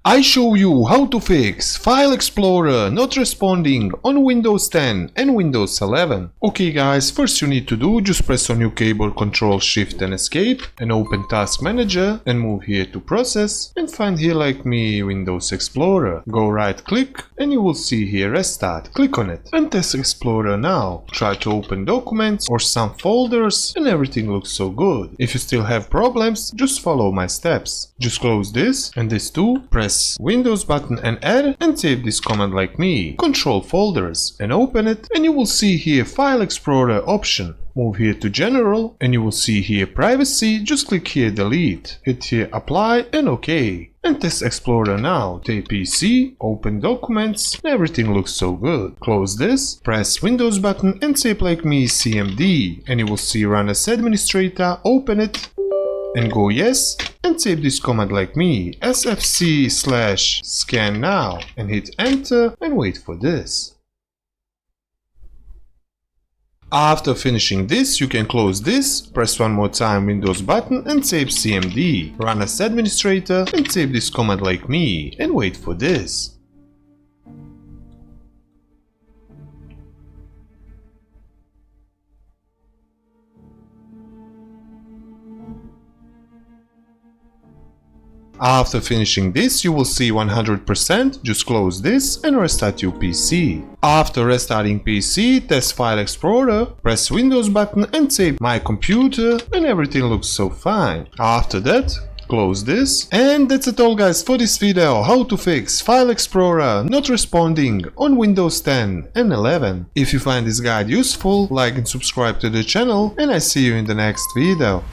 I show you how to fix File Explorer not responding on Windows 10 and Windows 11. Okay guys, first you need to do, just press on your keyboard Ctrl Shift and Escape and open Task Manager and move here to Process and find here like me Windows Explorer. Go right click and you will see here Restart. Click on it and test Explorer now. Try to open documents or some folders and everything looks so good. If you still have problems, just follow my steps. Just close this and this too, press Windows button and R and save this command like me. Control folders and open it and you will see here File Explorer option. Move here to General and you will see here Privacy, just click here Delete. Hit here Apply and OK. And test Explorer now. Take PC, open documents, and everything looks so good. Close this, press Windows button and save like me CMD. And you will see Run as Administrator, open it. And go yes, and save this command like me, sfc/scan now, and hit enter and wait for this. After finishing this, you can close this, press one more time Windows button and save CMD, run as administrator and save this command like me, and wait for this. After finishing this, you will see 100%, just close this and restart your PC. After restarting PC, test File Explorer, press Windows button and save my computer and everything looks so fine. After that, close this. And that's it all guys for this video, how to fix File Explorer not responding on Windows 10 and 11. If you find this guide useful, like and subscribe to the channel and I see you in the next video.